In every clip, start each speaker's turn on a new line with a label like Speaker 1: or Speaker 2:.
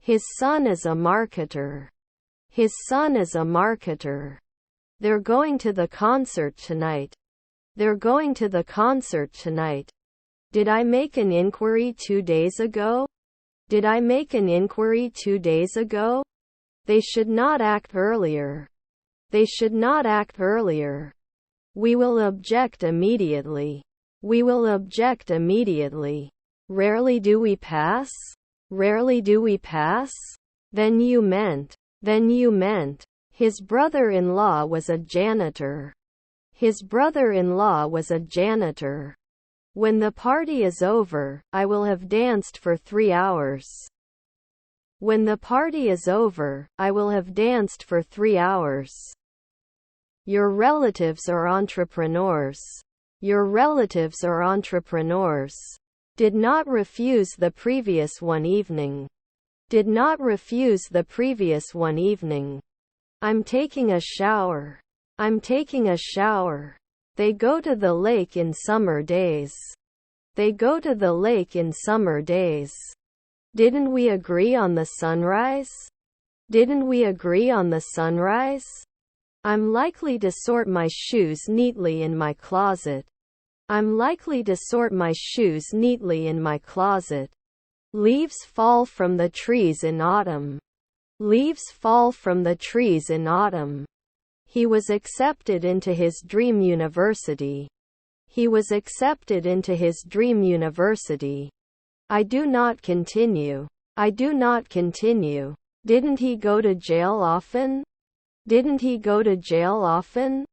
Speaker 1: His son is a marketer. His son is a marketer. They're going to the concert tonight. They're going to the concert tonight. Did I make an inquiry 2 days ago? Did I make an inquiry 2 days ago? They should not act earlier. They should not act earlier. We will object immediately. We will object immediately. Rarely do we pass? Rarely do we pass? Then you meant. Then you meant. His brother-in-law was a janitor. His brother-in-law was a janitor. When the party is over, I will have danced for 3 hours. When the party is over, I will have danced for 3 hours. Your relatives are entrepreneurs. Your relatives are entrepreneurs. Did not refuse the previous one evening. Did not refuse the previous one evening. I'm taking a shower. I'm taking a shower. They go to the lake in summer days. They go to the lake in summer days. Didn't we agree on the sunrise? Didn't we agree on the sunrise? I'm likely to sort my shoes neatly in my closet. I'm likely to sort my shoes neatly in my closet. Leaves fall from the trees in autumn. Leaves fall from the trees in autumn. He was accepted into his dream university. He was accepted into his dream university. I do not continue. I do not continue. Didn't he go to jail often? Didn't he go to jail often?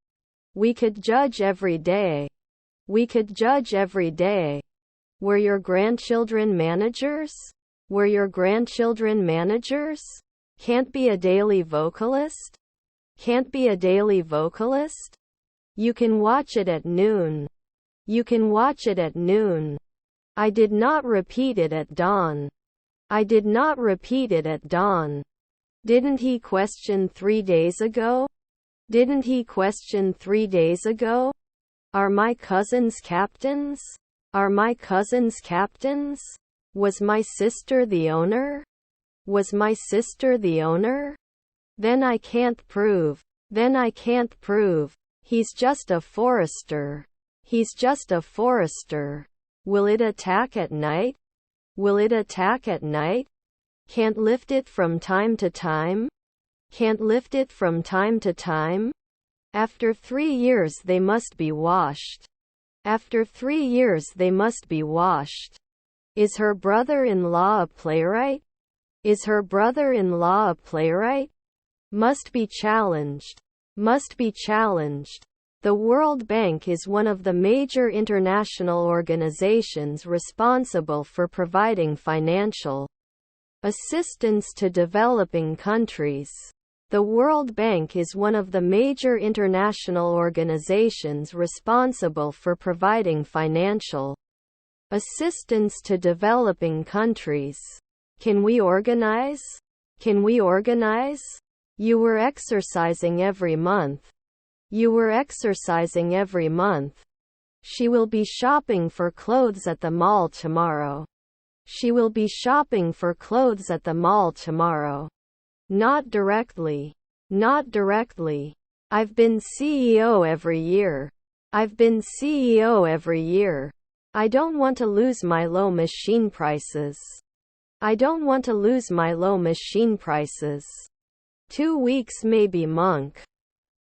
Speaker 1: We could judge every day. We could judge every day. Were your grandchildren managers? Were your grandchildren managers? Can't be a daily vocalist? Can't be a daily vocalist? You can watch it at noon. You can watch it at noon. I did not repeat it at dawn. I did not repeat it at dawn. Didn't he question 3 days ago? Didn't he question 3 days ago? Are my cousins captains? Are my cousins captains? Was my sister the owner? Was my sister the owner? Then I can't prove. Then I can't prove. He's just a forester. He's just a forester. Will it attack at night? Will it attack at night? Can't lift it from time to time? Can't lift it from time to time? After 3 years they must be washed. After 3 years they must be washed. Is her brother-in-law a playwright? Is her brother-in-law a playwright? Must be challenged. Must be challenged. The World Bank is one of the major international organizations responsible for providing financial assistance to developing countries. The World Bank is one of the major international organizations responsible for providing financial assistance to developing countries. Can we organize? Can we organize? You were exercising every month. You were exercising every month. She will be shopping for clothes at the mall tomorrow. She will be shopping for clothes at the mall tomorrow. Not directly. Not directly. I've been CEO every year. I've been CEO every year. I don't want to lose my low machine prices. I don't want to lose my low machine prices. 2 weeks maybe monk.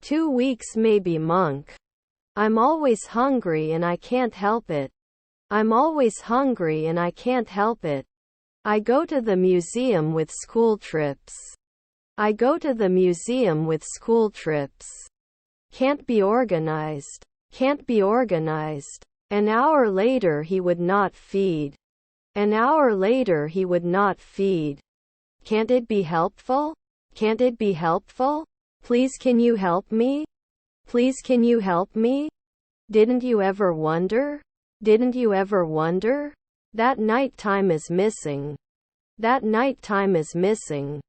Speaker 1: 2 weeks maybe monk. I'm always hungry and I can't help it. I'm always hungry and I can't help it. I go to the museum with school trips. I go to the museum with school trips. Can't be organized. Can't be organized. An hour later he would not feed. An hour later he would not feed. Can't it be helpful? Can't it be helpful? Please can you help me? Please can you help me? Didn't you ever wonder? Didn't you ever wonder? That night time is missing. That night time is missing.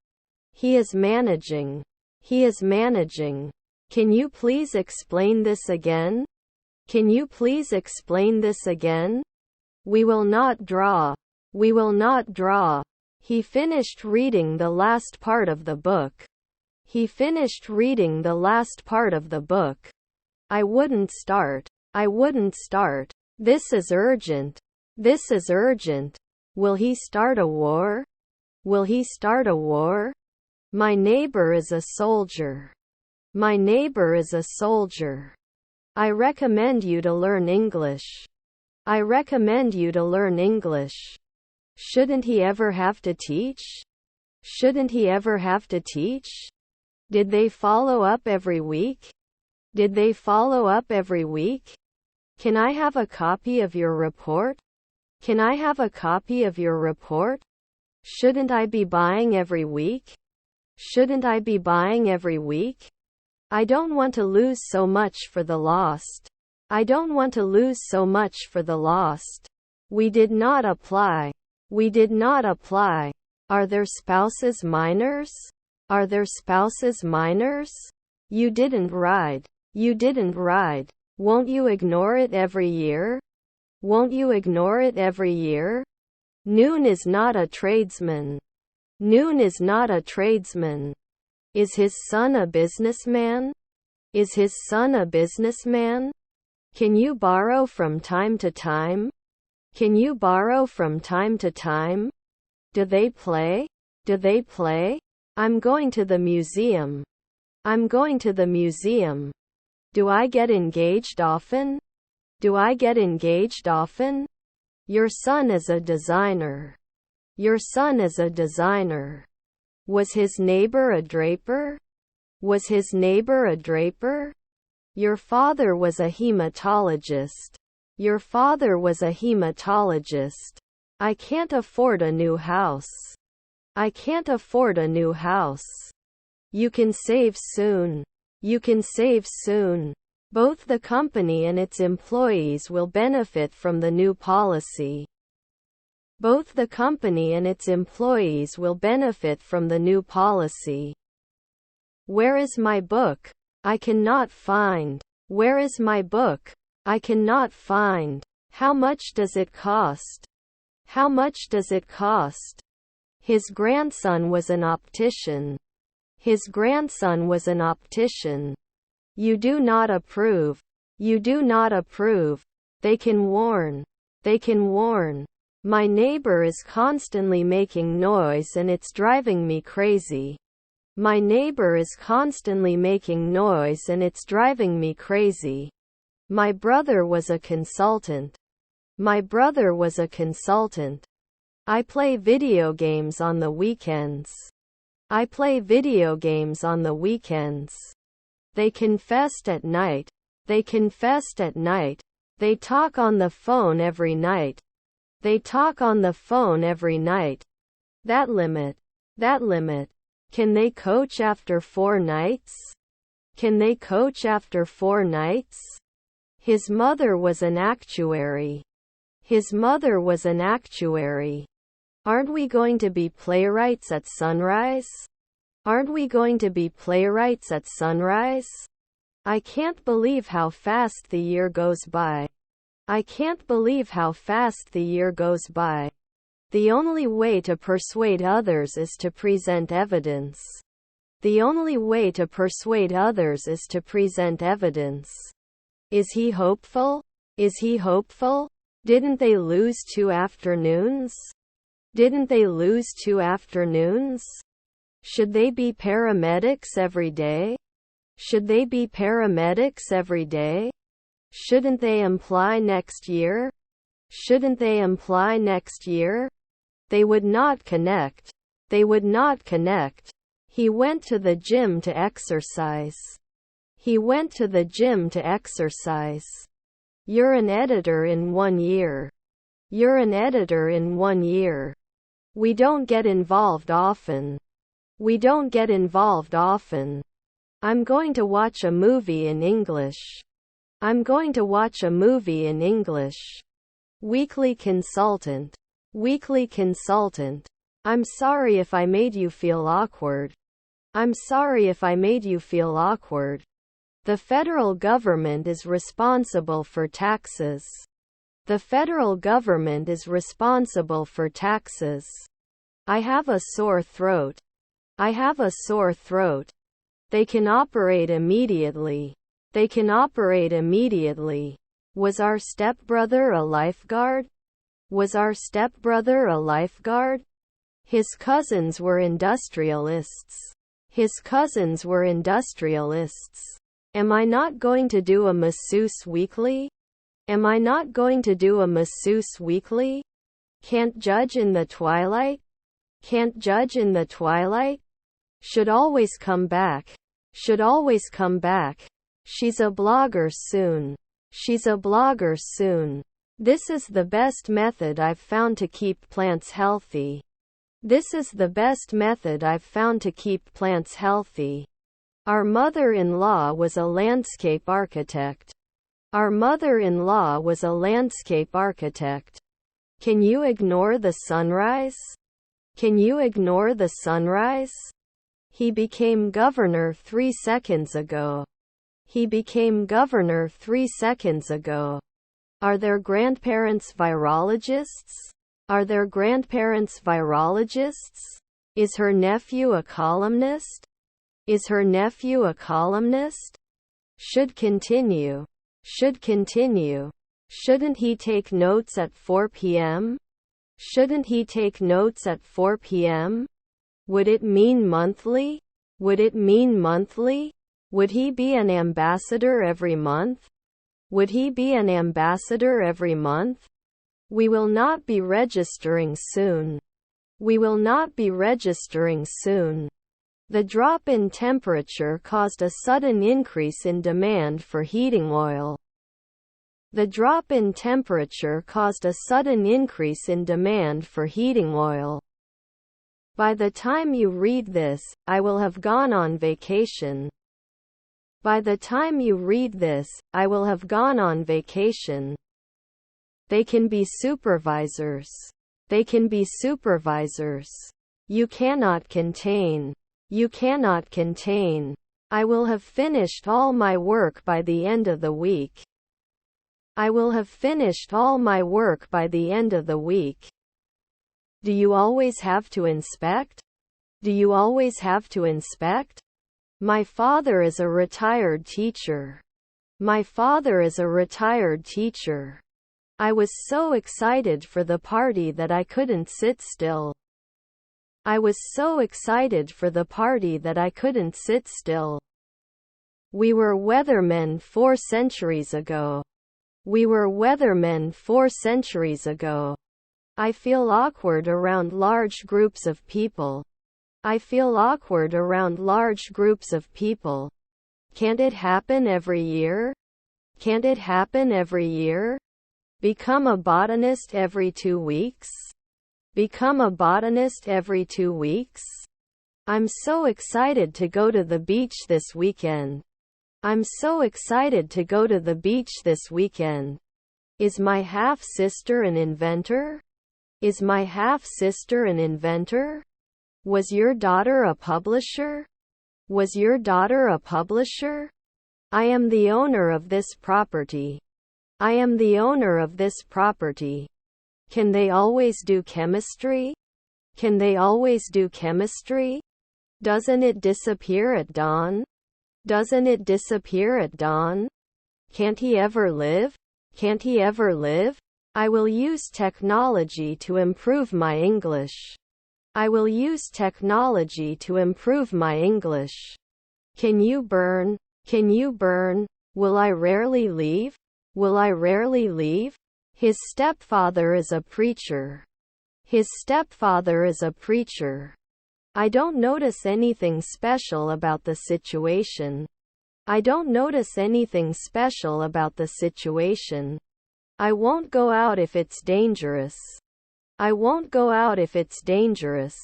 Speaker 1: He is managing. He is managing. Can you please explain this again? Can you please explain this again? We will not draw. We will not draw. He finished reading the last part of the book. He finished reading the last part of the book. I wouldn't start. I wouldn't start. This is urgent. This is urgent. Will he start a war? Will he start a war? My neighbor is a soldier. My neighbor is a soldier. I recommend you to learn English. I recommend you to learn English. Shouldn't he ever have to teach? Shouldn't he ever have to teach? Did they follow up every week? Did they follow up every week? Can I have a copy of your report? Can I have a copy of your report? Shouldn't I be buying every week? Shouldn't I be buying every week? I don't want to lose so much for the lost. I don't want to lose so much for the lost. We did not apply. We did not apply. Are their spouses minors? Are their spouses minors? You didn't ride. You didn't ride. Won't you ignore it every year? Won't you ignore it every year? Noon is not a tradesman. Noon is not a tradesman. Is his son a businessman? Is his son a businessman? Can you borrow from time to time? Can you borrow from time to time? Do they play? Do they play? I'm going to the museum. I'm going to the museum. Do I get engaged often? Do I get engaged often? Your son is a designer. Your son is a designer. Was his neighbor a draper? Was his neighbor a draper? Your father was a hematologist. Your father was a hematologist. I can't afford a new house. I can't afford a new house. You can save soon. You can save soon. Both the company and its employees will benefit from the new policy. Both the company and its employees will benefit from the new policy. Where is my book? I cannot find. Where is my book? I cannot find. How much does it cost? How much does it cost? His grandson was an optician. His grandson was an optician. You do not approve. You do not approve. They can warn. They can warn. My neighbor is constantly making noise and it's driving me crazy. My neighbor is constantly making noise and it's driving me crazy. My brother was a consultant. My brother was a consultant. I play video games on the weekends. I play video games on the weekends. They confessed at night. They confessed at night. They talk on the phone every night. They talk on the phone every night. That limit. That limit. Can they coach after 4 nights? Can they coach after 4 nights? His mother was an actuary. His mother was an actuary. Aren't we going to be playwrights at sunrise? Aren't we going to be playwrights at sunrise? I can't believe how fast the year goes by. I can't believe how fast the year goes by. The only way to persuade others is to present evidence. The only way to persuade others is to present evidence. Is he hopeful? Is he hopeful? Didn't they lose 2 afternoons? Didn't they lose 2 afternoons? Should they be paramedics every day? Should they be paramedics every day? Shouldn't they apply next year? Shouldn't they apply next year? They would not connect. They would not connect. He went to the gym to exercise. He went to the gym to exercise. You're an editor in 1 year. You're an editor in 1 year. We don't get involved often. We don't get involved often. I'm going to watch a movie in English. I'm going to watch a movie in English. Weekly consultant. Weekly consultant. I'm sorry if I made you feel awkward. I'm sorry if I made you feel awkward. The federal government is responsible for taxes. The federal government is responsible for taxes. I have a sore throat. I have a sore throat. They can operate immediately. They can operate immediately. Was our stepbrother a lifeguard? Was our stepbrother a lifeguard? His cousins were industrialists. His cousins were industrialists. Am I not going to do a masseuse weekly? Am I not going to do a masseuse weekly? Can't judge in the twilight? Can't judge in the twilight? Should always come back. Should always come back. She's a blogger soon. She's a blogger soon. This is the best method I've found to keep plants healthy. This is the best method I've found to keep plants healthy. Our mother-in-law was a landscape architect. Our mother-in-law was a landscape architect. Can you ignore the sunrise? Can you ignore the sunrise? He became governor 3 seconds ago. He became governor 3 seconds ago. Are their grandparents virologists? Are their grandparents virologists? Is her nephew a columnist? Is her nephew a columnist? Should continue. Should continue. Shouldn't he take notes at 4 p.m.? Shouldn't he take notes at 4 p.m.? Would it mean monthly? Would it mean monthly? Would he be an ambassador every month? Would he be an ambassador every month? We will not be registering soon. We will not be registering soon. The drop in temperature caused a sudden increase in demand for heating oil. The drop in temperature caused a sudden increase in demand for heating oil. By the time you read this, I will have gone on vacation. By the time you read this, I will have gone on vacation. They can be supervisors. They can be supervisors. You cannot contain. You cannot contain. I will have finished all my work by the end of the week. I will have finished all my work by the end of the week. Do you always have to inspect? Do you always have to inspect? My father is a retired teacher. My father is a retired teacher. I was so excited for the party that I couldn't sit still. I was so excited for the party that I couldn't sit still. We were weathermen 4 centuries ago. We were weathermen 4 centuries ago. I feel awkward around large groups of people. I feel awkward around large groups of people. Can't it happen every year? Can't it happen every year? Become a botanist every 2 weeks? Become a botanist every 2 weeks? I'm so excited to go to the beach this weekend. I'm so excited to go to the beach this weekend. Is my half-sister an inventor? Is my half-sister an inventor? Was your daughter a publisher? Was your daughter a publisher? I am the owner of this property. I am the owner of this property. Can they always do chemistry? Can they always do chemistry? Doesn't it disappear at dawn? Doesn't it disappear at dawn? Can't he ever live? Can't he ever live? I will use technology to improve my English. I will use technology to improve my English. Can you burn? Can you burn? Will I rarely leave? Will I rarely leave? His stepfather is a preacher. His stepfather is a preacher. I don't notice anything special about the situation. I don't notice anything special about the situation. I won't go out if it's dangerous. I won't go out if it's dangerous.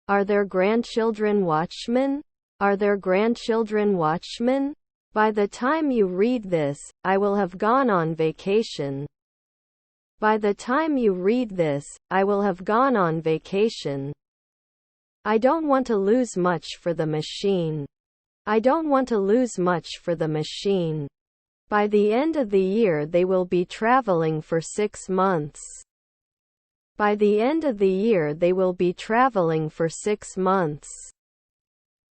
Speaker 1: Are there grandchildren watchmen? Are there grandchildren watchmen? By the time you read this, I will have gone on vacation. By the time you read this, I will have gone on vacation. I don't want to lose much for the machine. I don't want to lose much for the machine. By the end of the year they will be traveling for 6 months. By the end of the year they will be traveling for 6 months.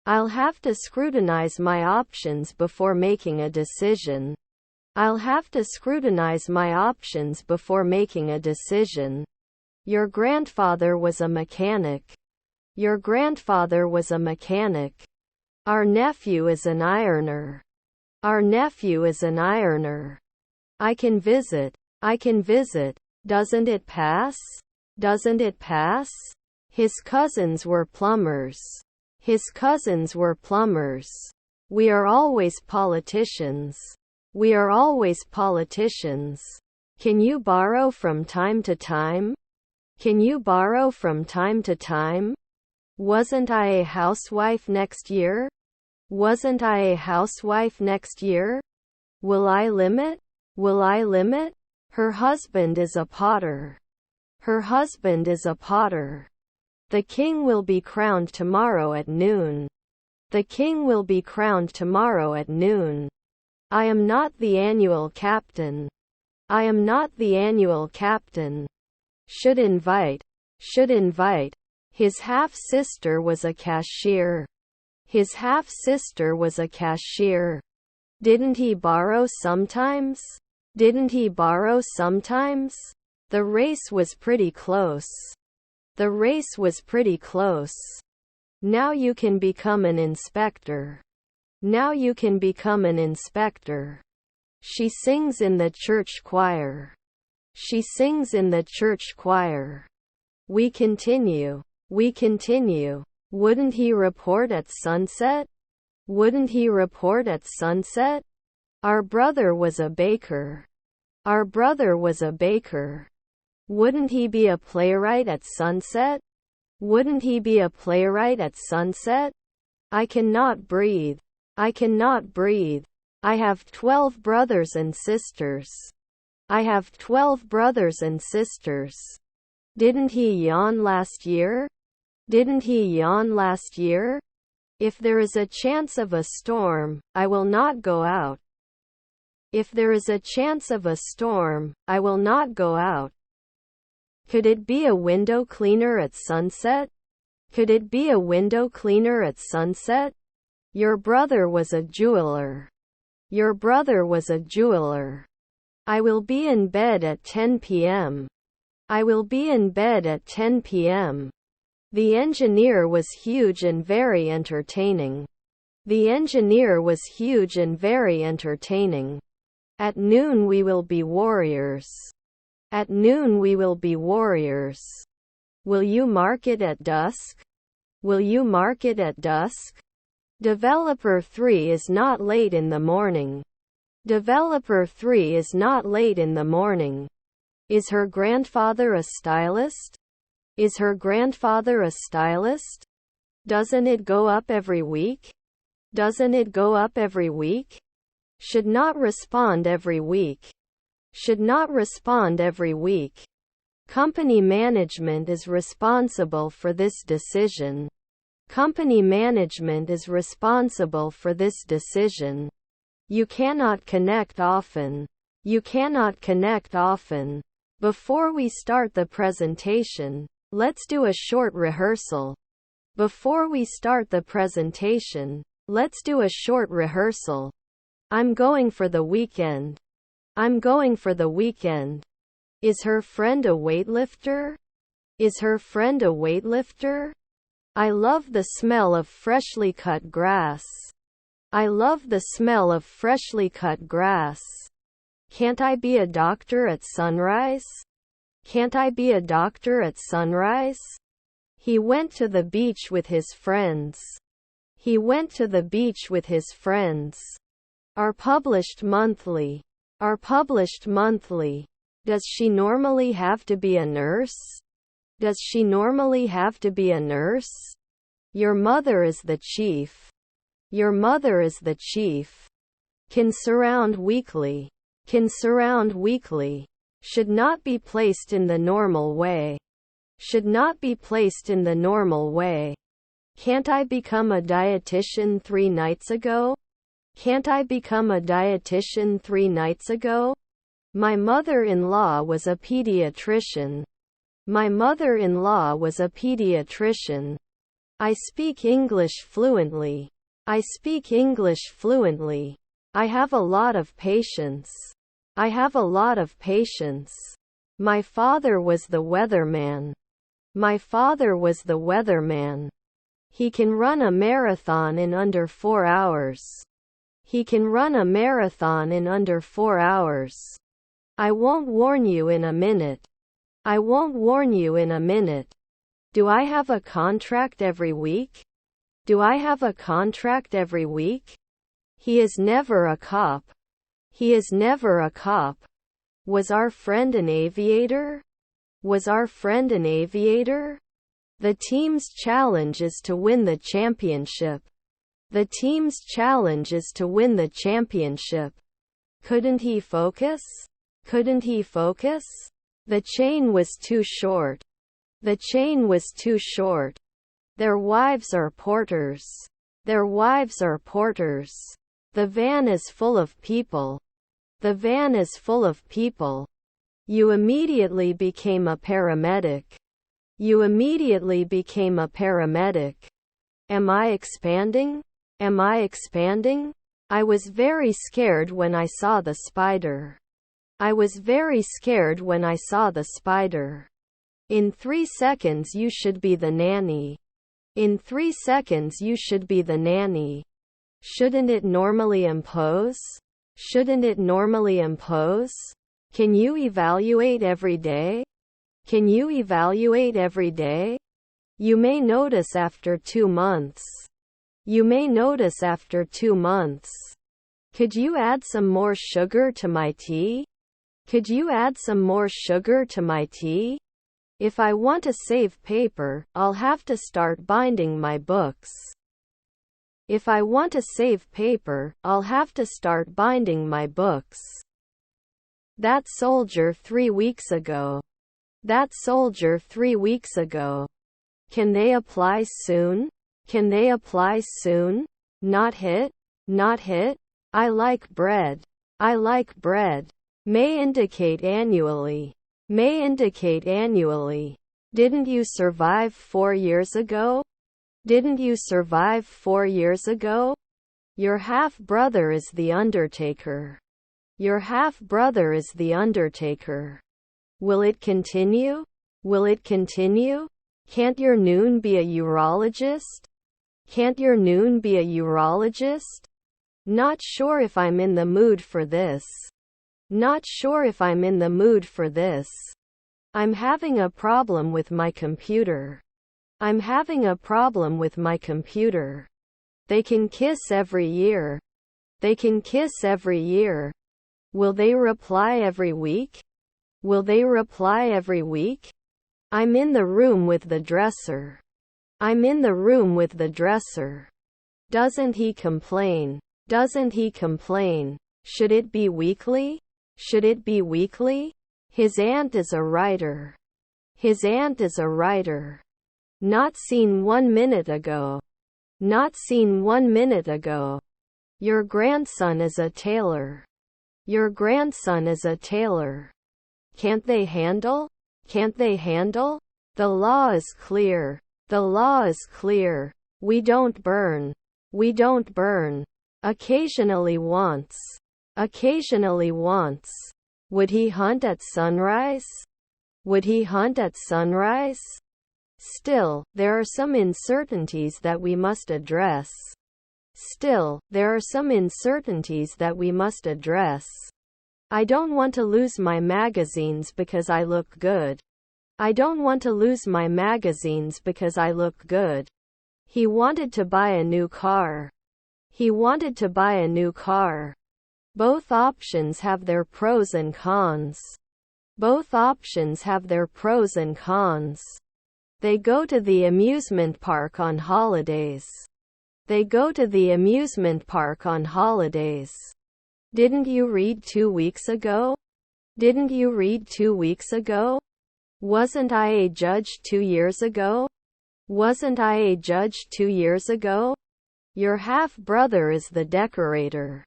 Speaker 1: I'll have to scrutinize my options before making a decision. I'll have to scrutinize my options before making a decision. Your grandfather was a mechanic. Your grandfather was a mechanic. Our nephew is an ironer. Our nephew is an ironer. I can visit. I can visit. Doesn't it pass? Doesn't it pass? His cousins were plumbers. His cousins were plumbers. We are always politicians. We are always politicians. Can you borrow from time to time? Can you borrow from time to time? Wasn't I a housewife next year? Wasn't I a housewife next year? Will I limit? Will I limit? Her husband is a potter. Her husband is a potter. The king will be crowned tomorrow at noon. The king will be crowned tomorrow at noon. I am not the annual captain. I am not the annual captain. Should invite. Should invite. His half-sister was a cashier. His half-sister was a cashier. Didn't he borrow sometimes? Didn't he borrow sometimes? The race was pretty close. The race was pretty close. Now you can become an inspector. Now you can become an inspector. She sings in the church choir. She sings in the church choir. We continue. We continue. Wouldn't he report at sunset? Wouldn't he report at sunset? Our brother was a baker. Our brother was a baker. Wouldn't he be a playwright at sunset? Wouldn't he be a playwright at sunset? I cannot breathe. I cannot breathe. I have 12 brothers and sisters. I have 12 brothers and sisters. Didn't he yawn last year? Didn't he yawn last year? If there is a chance of a storm, I will not go out. If there is a chance of a storm, I will not go out. Could it be a window cleaner at sunset? Could it be a window cleaner at sunset? Your brother was a jeweler. Your brother was a jeweler. I will be in bed at 10 p.m. I will be in bed at 10 p.m. The engineer was huge and very entertaining. The engineer was huge and very entertaining. At noon we will be warriors. At noon we will be warriors. Will you market at dusk? Will you market at dusk? Developer 3 is not late in the morning. Developer 3 is not late in the morning. Is her grandfather a stylist? Is her grandfather a stylist? Doesn't it go up every week? Doesn't it go up every week? Should not respond every week. Should not respond every week. Company management is responsible for this decision. Company management is responsible for this decision. You cannot connect often. You cannot connect often. Before we start the presentation, let's do a short rehearsal. Before we start the presentation, let's do a short rehearsal. I'm going for the weekend. I'm going for the weekend. Is her friend a weightlifter? Is her friend a weightlifter? I love the smell of freshly cut grass. I love the smell of freshly cut grass. Can't I be a doctor at sunrise? Can't I be a doctor at sunrise? He went to the beach with his friends. He went to the beach with his friends. Are published monthly. Are published monthly. Does she normally have to be a nurse? Does she normally have to be a nurse? Your mother is the chief. Your mother is the chief. Can surround weekly. Can surround weekly. Should not be placed in the normal way. Should not be placed in the normal way. Can't I become a dietitian 3 nights ago? Can't I become a dietitian 3 nights ago? My mother-in-law was a pediatrician. My mother-in-law was a pediatrician. I speak English fluently. I speak English fluently. I have a lot of patience. I have a lot of patience. My father was the weatherman. My father was the weatherman. He can run a marathon in under 4 hours. He can run a marathon in under 4 hours. I won't warn you in a minute. I won't warn you in a minute. Do I have a contract every week? Do I have a contract every week? He is never a cop. He is never a cop. Was our friend an aviator? Was our friend an aviator? The team's challenge is to win the championship. The team's challenge is to win the championship. Couldn't he focus? Couldn't he focus? The chain was too short. The chain was too short. Their wives are porters. Their wives are porters. The van is full of people. The van is full of people. You immediately became a paramedic. You immediately became a paramedic. Am I expanding? Am I expanding? I was very scared when I saw the spider. I was very scared when I saw the spider. In 3 seconds you should be the nanny. In 3 seconds you should be the nanny. Shouldn't it normally impose? Shouldn't it normally impose? Can you evaluate every day? Can you evaluate every day? You may notice after 2 months. You may notice after 2 months. Could you add some more sugar to my tea? Could you add some more sugar to my tea? If I want to save paper, I'll have to start binding my books. If I want to save paper, I'll have to start binding my books. That soldier 3 weeks ago. That soldier 3 weeks ago. Can they apply soon? Can they apply soon? Not hit? Not hit? I like bread. I like bread. May indicate annually. May indicate annually. Didn't you survive 4 years ago? Didn't you survive 4 years ago? Your half-brother is the undertaker. Your half-brother is the undertaker. Will it continue? Will it continue? Can't your noon be a urologist? Can't your noon be a urologist? Not sure if I'm in the mood for this. Not sure if I'm in the mood for this. I'm having a problem with my computer. I'm having a problem with my computer. They can kiss every year. They can kiss every year. Will they reply every week? Will they reply every week? I'm in the room with the dresser. I'm in the room with the dresser. Doesn't he complain? Doesn't he complain? Should it be weekly? Should it be weekly? His aunt is a writer. His aunt is a writer. Not seen 1 minute ago. Not seen 1 minute ago. Your grandson is a tailor. Your grandson is a tailor. Can't they handle? Can't they handle? The law is clear. The law is clear. We don't burn. We don't burn. Occasionally once. Occasionally once. Would he hunt at sunrise? Would he hunt at sunrise? Still, there are some uncertainties that we must address. Still, there are some uncertainties that we must address. I don't want to lose my magazines because I look good. I don't want to lose my magazines because I look good. He wanted to buy a new car. He wanted to buy a new car. Both options have their pros and cons. Both options have their pros and cons. They go to the amusement park on holidays. They go to the amusement park on holidays. Didn't you read 2 weeks ago? Didn't you read 2 weeks ago? Wasn't I a judge 2 years ago? Wasn't I a judge 2 years ago? Your half-brother is the decorator.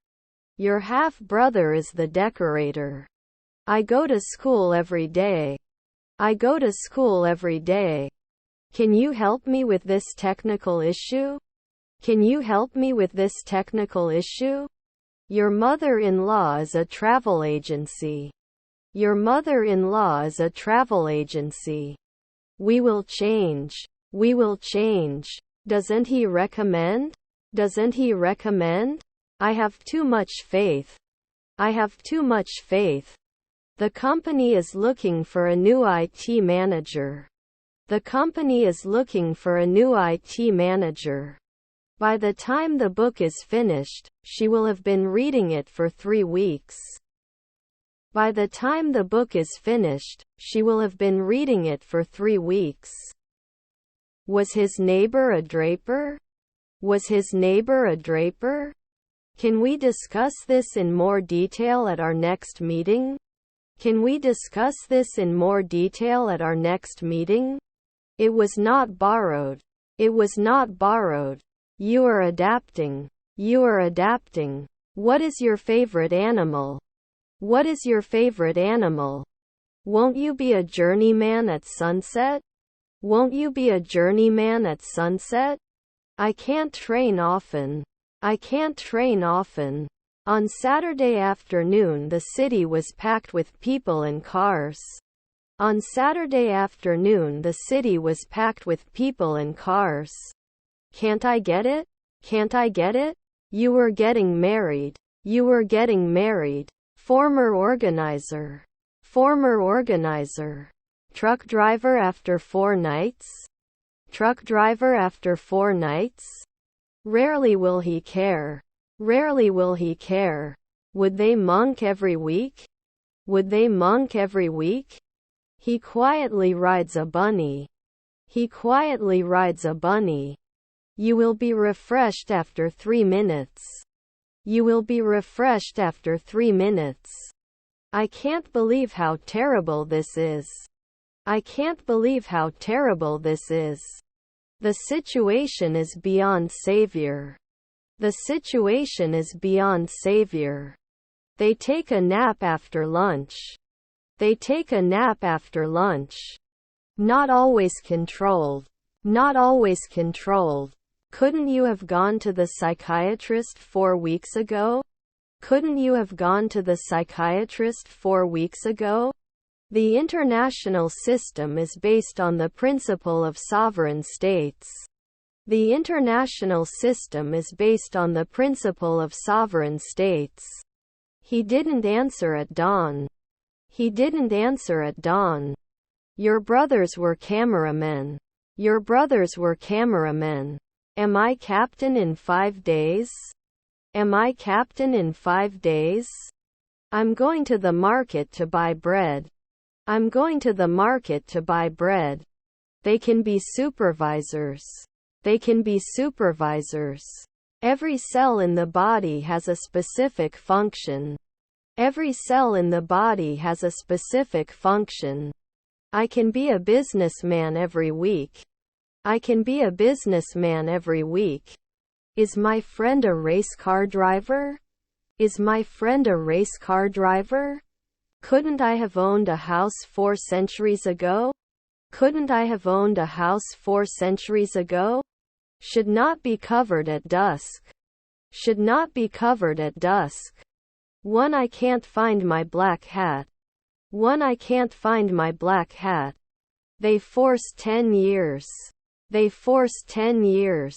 Speaker 1: Your half-brother is the decorator. I go to school every day. I go to school every day. Can you help me with this technical issue? Can you help me with this technical issue? Your mother-in-law is a travel agency. Your mother-in-law is a travel agency. We will change. We will change. Doesn't he recommend? Doesn't he recommend? I have too much faith. I have too much faith. The company is looking for a new IT manager. The company is looking for a new IT manager. By the time the book is finished, she will have been reading it for 3 weeks. By the time the book is finished, she will have been reading it for 3 weeks. Was his neighbor a draper? Was his neighbor a draper? Can we discuss this in more detail at our next meeting? Can we discuss this in more detail at our next meeting? It was not borrowed. It was not borrowed. You are adapting. You are adapting. What is your favorite animal? What is your favorite animal? Won't you be a journeyman at sunset? Won't you be a journeyman at sunset? I can't train often. I can't train often. On Saturday afternoon the city was packed with people and cars. On Saturday afternoon the city was packed with people and cars. Can't I get it? Can't I get it? You were getting married. You were getting married. Former organizer. Former organizer. Truck driver after 4 nights? Truck driver after 4 nights? Rarely will he care. Rarely will he care. Would they monk every week? Would they monk every week? He quietly rides a bunny. He quietly rides a bunny. You will be refreshed after 3 minutes. You will be refreshed after 3 minutes. I can't believe how terrible this is. I can't believe how terrible this is. The situation is beyond savior. The situation is beyond savior. They take a nap after lunch. They take a nap after lunch. Not always controlled. Not always controlled. Couldn't you have gone to the psychiatrist 4 weeks ago? Couldn't you have gone to the psychiatrist 4 weeks ago? The international system is based on the principle of sovereign states. The international system is based on the principle of sovereign states. He didn't answer at dawn. He didn't answer at dawn. Your brothers were cameramen. Your brothers were cameramen. Am I captain in 5 days? Am I captain in 5 days? I'm going to the market to buy bread. I'm going to the market to buy bread. They can be supervisors. They can be supervisors. Every cell in the body has a specific function. Every cell in the body has a specific function. I can be a businessman every week. I can be a businessman every week. Is my friend a race car driver? Is my friend a race car driver? Couldn't I have owned a house 4 centuries ago? Couldn't I have owned a house 4 centuries ago? Should not be covered at dusk. Should not be covered at dusk. One, I can't find my black hat. One, I can't find my black hat. They force 10 years. They force 10 years.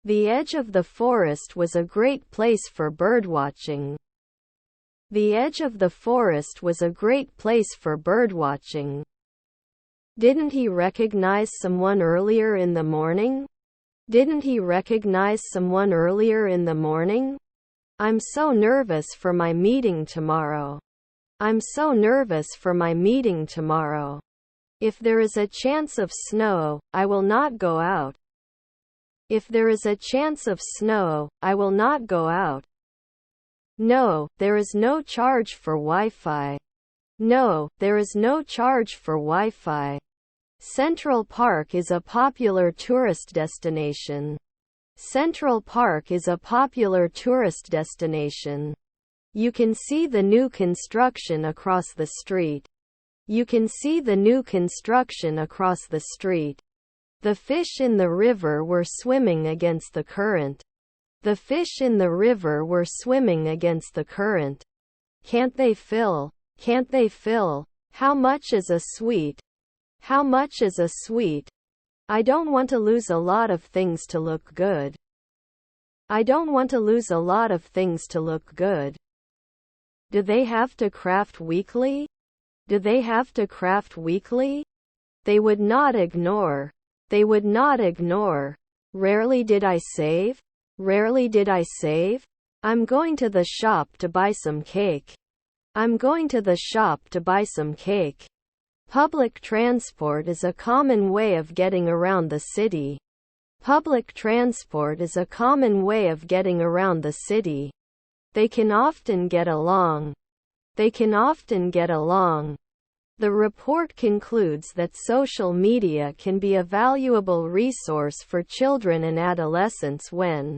Speaker 1: The edge of the forest was a great place for birdwatching. The edge of the forest was a great place for birdwatching. Didn't he recognize someone earlier in the morning? Didn't he recognize someone earlier in the morning? I'm so nervous for my meeting tomorrow. I'm so nervous for my meeting tomorrow. If there is a chance of snow, I will not go out. If there is a chance of snow, I will not go out. No, there is no charge for Wi-Fi. No, there is no charge for Wi-Fi. Central Park is a popular tourist destination. Central Park is a popular tourist destination. You can see the new construction across the street. You can see the new construction across the street. The fish in the river were swimming against the current. The fish in the river were swimming against the current. Can't they fill? Can't they fill? How much is a sweet? How much is a sweet? I don't want to lose a lot of things to look good. I don't want to lose a lot of things to look good. Do they have to craft weekly? Do they have to craft weekly? They would not ignore. They would not ignore. Rarely did I save. Rarely did I save. I'm going to the shop to buy some cake. I'm going to the shop to buy some cake. Public transport is a common way of getting around the city. Public transport is a common way of getting around the city. They can often get along. They can often get along. The report concludes that social media can be a valuable resource for children and adolescents when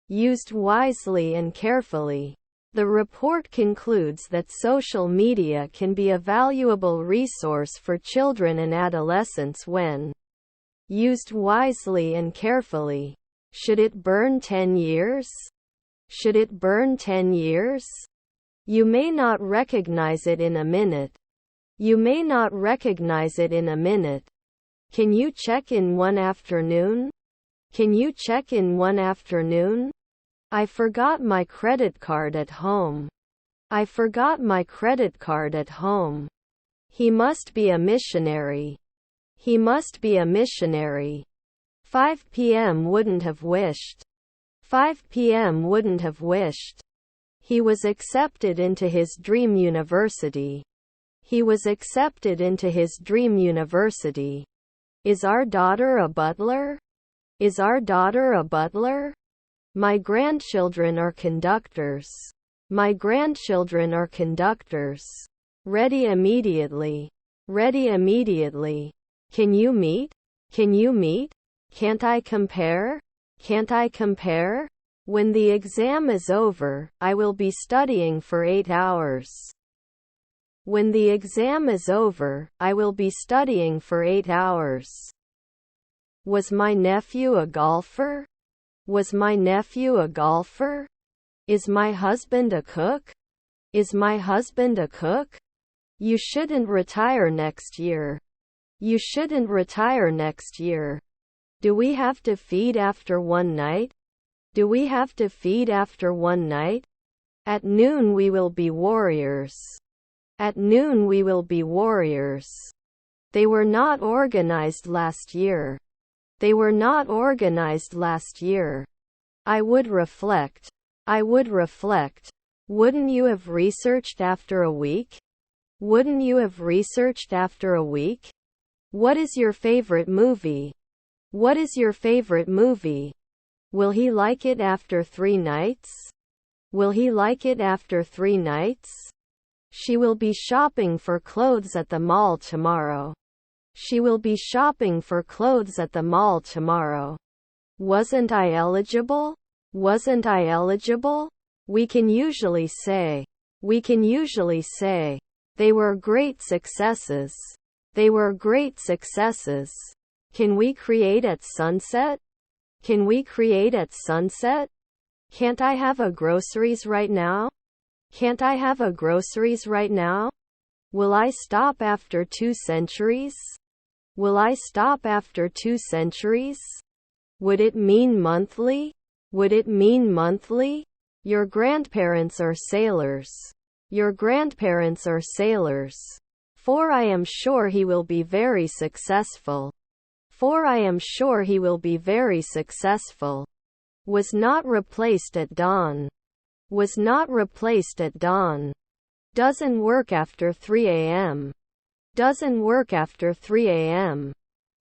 Speaker 1: used wisely and carefully. The report concludes that social media can be a valuable resource for children and adolescents when used wisely and carefully. Should it burn 10 years? Should it burn 10 years? You may not recognize it in a minute. You may not recognize it in a minute. Can you check in one afternoon? Can you check in one afternoon? I forgot my credit card at home. I forgot my credit card at home. He must be a missionary. He must be a missionary. 5 p.m. wouldn't have wished. 5 p.m. wouldn't have wished. He was accepted into his dream university. He was accepted into his dream university. Is our daughter a butler? Is our daughter a butler? My grandchildren are conductors. My grandchildren are conductors. Ready immediately. Ready immediately. Can you meet? Can you meet? Can't I compare? Can't I compare? When the exam is over, I will be studying for 8 hours. When the exam is over, I will be studying for 8 hours. Was my nephew a golfer? Was my nephew a golfer? Is my husband a cook? Is my husband a cook? You shouldn't retire next year. You shouldn't retire next year. Do we have to feed after one night? Do we have to feed after one night? At noon we will be warriors. At noon we will be warriors. They were not organized last year. They were not organized last year. I would reflect. I would reflect. Wouldn't you have researched after a week? Wouldn't you have researched after a week? What is your favorite movie? What is your favorite movie? Will he like it after 3 nights? Will he like it after 3 nights? She will be shopping for clothes at the mall tomorrow. She will be shopping for clothes at the mall tomorrow. Wasn't I eligible? Wasn't I eligible? We can usually say. We can usually say. They were great successes. They were great successes. Can we create at sunset? Can we create at sunset? Can't I have a groceries right now? Can't I have a groceries right now? Will I stop after 2 centuries? Will I stop after 2 centuries? Would it mean monthly? Would it mean monthly? Your grandparents are sailors. Your grandparents are sailors. For I am sure he will be very successful. For I am sure he will be very successful. Was not replaced at dawn. Was not replaced at dawn. Doesn't work after 3 a.m. Doesn't work after 3 a.m.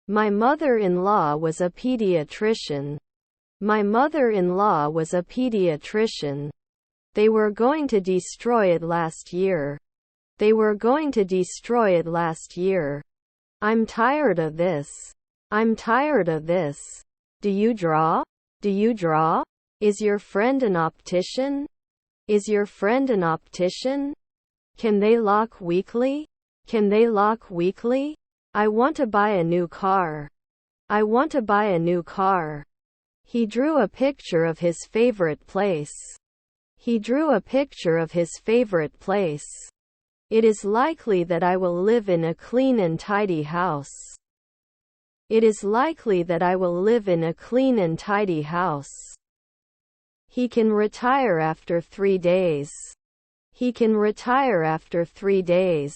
Speaker 1: My mother-in-law was a pediatrician. My mother-in-law was a pediatrician. They were going to destroy it last year. They were going to destroy it last year. I'm tired of this. I'm tired of this. Do you draw? Do you draw? Is your friend an optician? Is your friend an optician? Can they lock weekly? Can they lock weekly? I want to buy a new car. I want to buy a new car. He drew a picture of his favorite place. He drew a picture of his favorite place. It is likely that I will live in a clean and tidy house. It is likely that I will live in a clean and tidy house. He can retire after 3 days. He can retire after 3 days.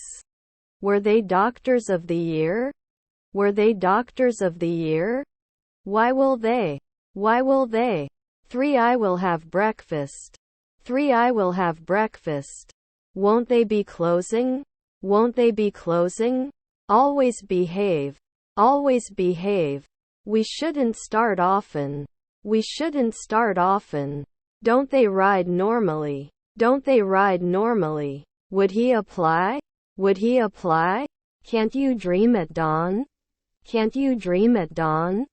Speaker 1: Were they doctors of the year? Were they doctors of the year? Why will they? Why will they? 3 I will have breakfast. 3 I will have breakfast. Won't they be closing? Won't they be closing? Always behave. Always behave. We shouldn't start often. We shouldn't start often. Don't they ride normally? Don't they ride normally? Would he apply? Would he apply? Can't you dream at dawn? Can't you dream at dawn?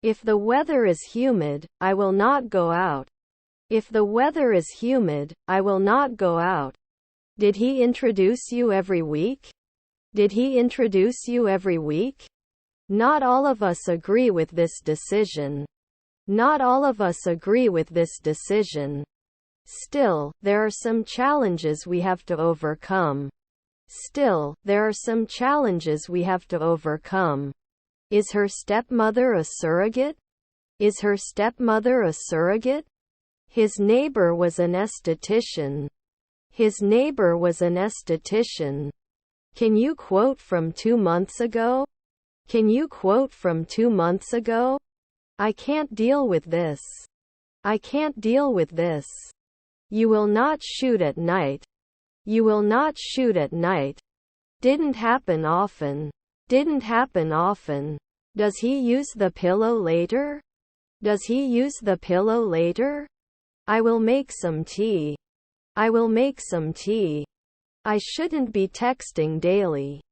Speaker 1: If the weather is humid, I will not go out. If the weather is humid, I will not go out. Did he introduce you every week? Did he introduce you every week? Not all of us agree with this decision. Not all of us agree with this decision. Still, there are some challenges we have to overcome. Still, there are some challenges we have to overcome. Is her stepmother a surrogate? Is her stepmother a surrogate? His neighbor was an esthetician. His neighbor was an esthetician. Can you quote from 2 months ago? Can you quote from 2 months ago? I can't deal with this. I can't deal with this. You will not shoot at night. You will not shoot at night. Didn't happen often. Didn't happen often. Does he use the pillow later? Does he use the pillow later? I will make some tea. I will make some tea. I shouldn't be texting daily.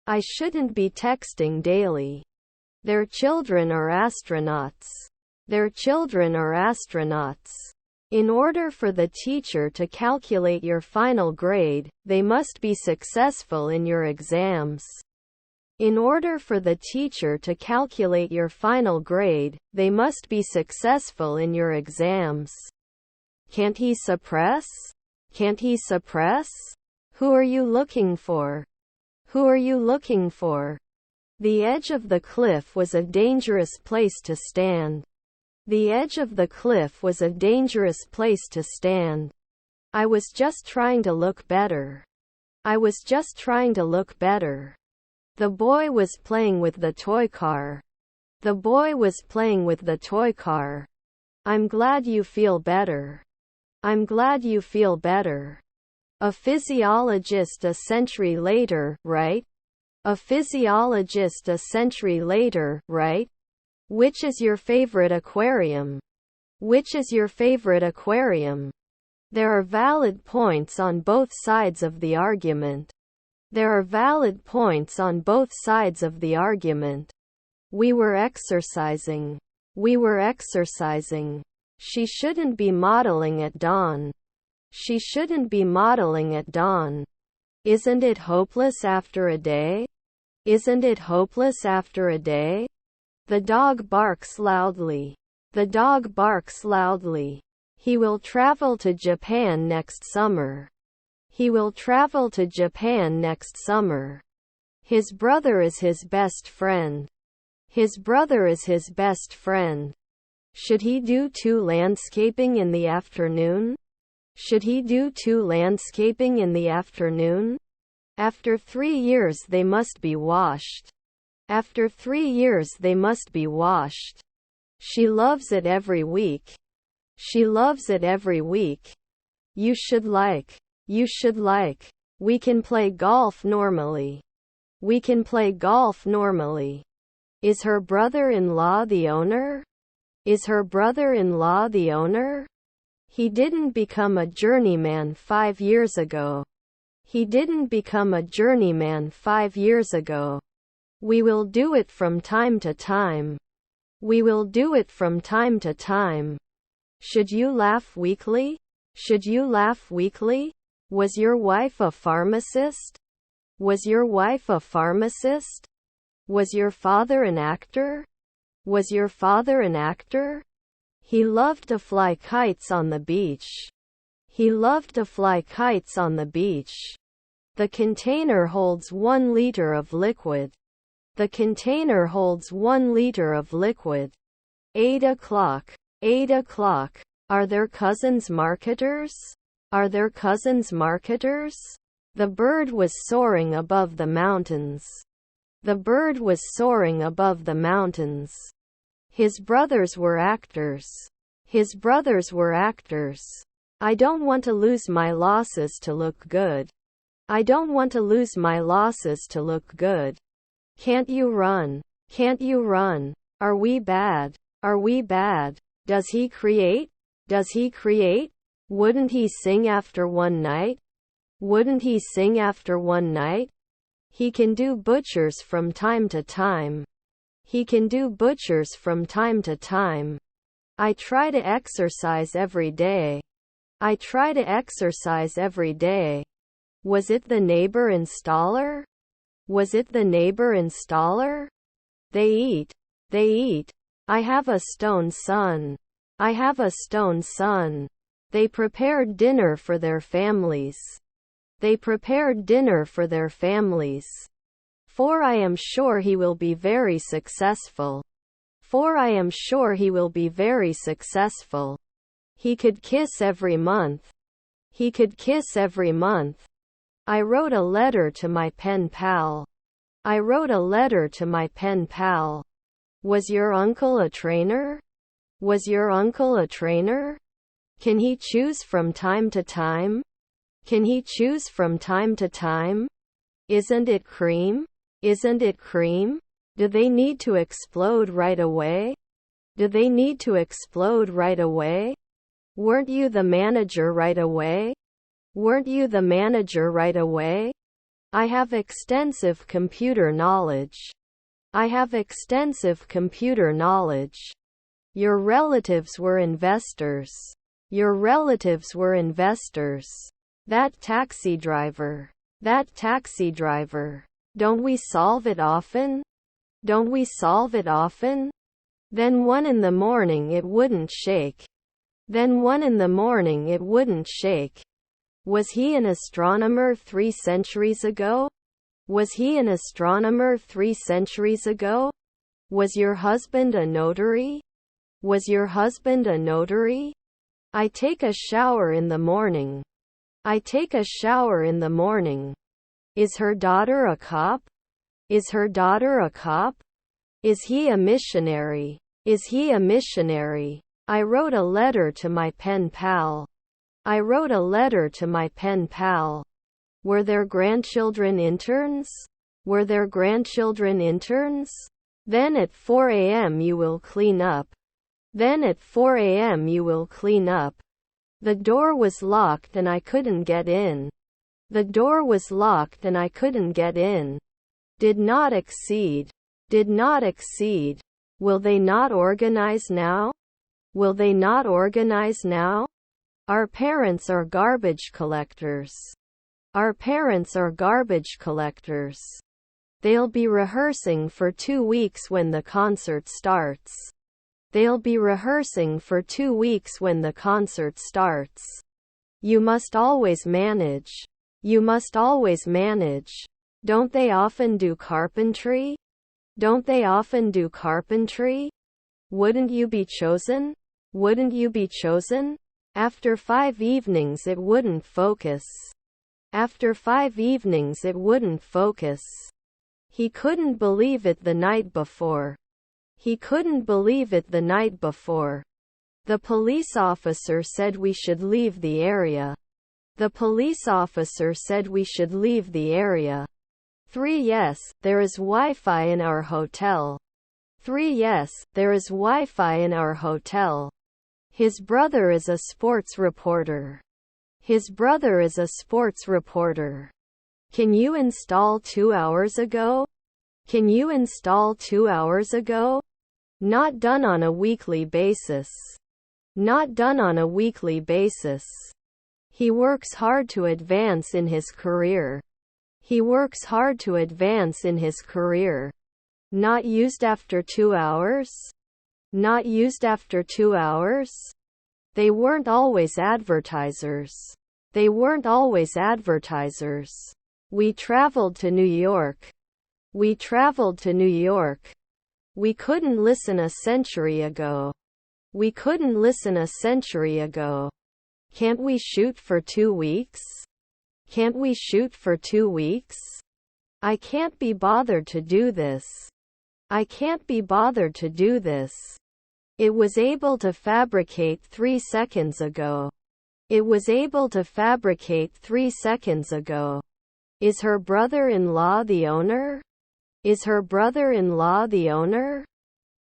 Speaker 1: I shouldn't be texting daily. Their children are astronauts. Their children are astronauts. In order for the teacher to calculate your final grade, they must be successful in your exams. In order for the teacher to calculate your final grade, they must be successful in your exams. Can't he suppress? Can't he suppress? Who are you looking for? Who are you looking for? The edge of the cliff was a dangerous place to stand. The edge of the cliff was a dangerous place to stand. I was just trying to look better. I was just trying to look better. The boy was playing with the toy car. The boy was playing with the toy car. I'm glad you feel better. I'm glad you feel better. A physiologist a century later, right? A physiologist a century later, right? Which is your favorite aquarium? Which is your favorite aquarium? There are valid points on both sides of the argument. There are valid points on both sides of the argument. We were exercising. We were exercising. She shouldn't be modeling at dawn. She shouldn't be modeling at dawn. Isn't it hopeless after a day? Isn't it hopeless after a day? The dog barks loudly. The dog barks loudly. He will travel to Japan next summer. He will travel to Japan next summer. His brother is his best friend. His brother is his best friend. Should he do 2 landscaping in the afternoon? Should he do 2 landscaping in the afternoon? After 3 years they must be washed. After 3 years they must be washed. She loves it every week. She loves it every week. You should like. You should like. We can play golf normally. We can play golf normally. Is her brother-in-law the owner? Is her brother-in-law the owner? He didn't become a journeyman 5 years ago. He didn't become a journeyman 5 years ago. We will do it from time to time. We will do it from time to time. Should you laugh weekly? Should you laugh weekly? Was your wife a pharmacist? Was your wife a pharmacist? Was your father an actor? Was your father an actor? He loved to fly kites on the beach. He loved to fly kites on the beach. The container holds 1 liter of liquid. The container holds 1 liter of liquid. 8 o'clock. 8 o'clock. Are there cousins marketers? Are there cousins marketers? The bird was soaring above the mountains. The bird was soaring above the mountains. His brothers were actors. His brothers were actors. I don't want to lose my losses to look good. I don't want to lose my losses to look good. Can't you run? Can't you run? Are we bad? Are we bad? Does he create? Does he create? Wouldn't he sing after one night? Wouldn't he sing after one night? He can do butchers from time to time. He can do butchers from time to time. I try to exercise every day. I try to exercise every day. Was it the neighbor installer? Was it the neighbor installer? They eat. They eat. I have a stone son. I have a stone son. They prepared dinner for their families. They prepared dinner for their families. For I am sure he will be very successful. For I am sure he will be very successful. He could kiss every month. He could kiss every month. I wrote a letter to my pen pal. I wrote a letter to my pen pal. Was your uncle a trainer? Was your uncle a trainer? Can he choose from time to time? Can he choose from time to time? Isn't it cream? Isn't it cream? Do they need to explode right away? Do they need to explode right away? Weren't you the manager right away? Weren't you the manager right away? I have extensive computer knowledge. I have extensive computer knowledge. Your relatives were investors. Your relatives were investors. That taxi driver. That taxi driver. Don't we solve it often? Don't we solve it often? Then 1 in the morning it wouldn't shake. Then 1 in the morning it wouldn't shake. Was he an astronomer 3 centuries ago? Was he an astronomer 3 centuries ago? Was your husband a notary? Was your husband a notary? I take a shower in the morning. I take a shower in the morning. Is her daughter a cop? Is her daughter a cop? Is he a missionary? Is he a missionary? I wrote a letter to my pen pal. I wrote a letter to my pen pal. Were their grandchildren interns? Were their grandchildren interns? Then at 4 a.m. you will clean up. Then at 4 a.m. you will clean up. The door was locked and I couldn't get in. The door was locked and I couldn't get in. Did not exceed. Did not exceed. Will they not organize now? Will they not organize now? Our parents are garbage collectors. Our parents are garbage collectors. They'll be rehearsing for 2 weeks when the concert starts. They'll be rehearsing for 2 weeks when the concert starts. You must always manage. You must always manage. Don't they often do carpentry? Don't they often do carpentry? Wouldn't you be chosen? Wouldn't you be chosen? After 5 evenings it wouldn't focus. After 5 evenings it wouldn't focus. He couldn't believe it the night before. He couldn't believe it the night before. The police officer said we should leave the area. The police officer said we should leave the area. 3 Yes, there is Wi-Fi in our hotel. 3 Yes, there is Wi-Fi in our hotel. His brother is a sports reporter. His brother is a sports reporter. Can you install 2 hours ago? Can you install 2 hours ago? Not done on a weekly basis. Not done on a weekly basis. He works hard to advance in his career. He works hard to advance in his career. Not used after 2 hours? Not used after 2 hours? They weren't always advertisers. They weren't always advertisers. We traveled to New York. We traveled to New York. We couldn't listen a century ago. We couldn't listen a century ago. Can't we shoot for 2 weeks? Can't we shoot for 2 weeks? I can't be bothered to do this. I can't be bothered to do this. It was able to fabricate 3 seconds ago. It was able to fabricate 3 seconds ago. Is her brother-in-law the owner? Is her brother-in-law the owner?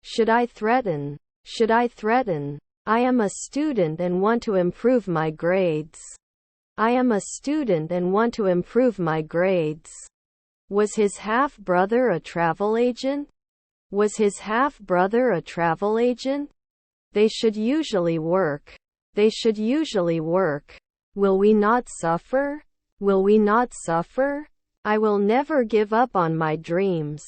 Speaker 1: Should I threaten? Should I threaten? I am a student and want to improve my grades. I am a student and want to improve my grades. Was his half-brother a travel agent? Was his half-brother a travel agent? They should usually work. They should usually work. Will we not suffer? Will we not suffer? I will never give up on my dreams.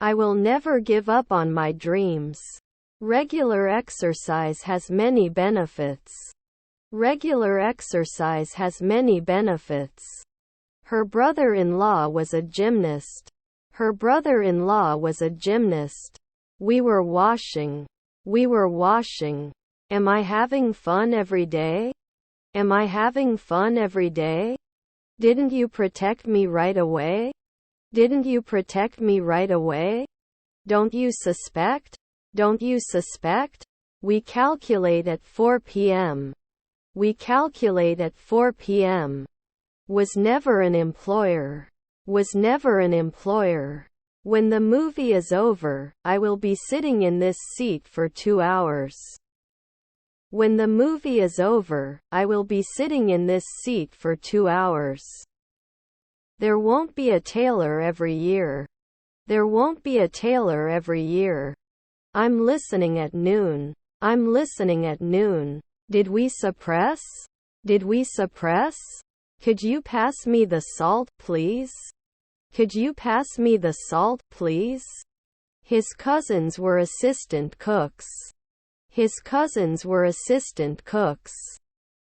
Speaker 1: I will never give up on my dreams. Regular exercise has many benefits. Regular exercise has many benefits. Her brother-in-law was a gymnast. Her brother-in-law was a gymnast. We were washing. We were washing. Am I having fun every day? Am I having fun every day? Didn't you protect me right away? Didn't you protect me right away? Don't you suspect? Don't you suspect? We calculate at 4 p.m. We calculate at 4 p.m. Was never an employer. Was never an employer. When the movie is over, I will be sitting in this seat for 2 hours. When the movie is over, I will be sitting in this seat for 2 hours. There won't be a tailor every year. There won't be a tailor every year. I'm listening at noon. I'm listening at noon. Did we suppress? Did we suppress? Could you pass me the salt, please? Could you pass me the salt, please? His cousins were assistant cooks. His cousins were assistant cooks.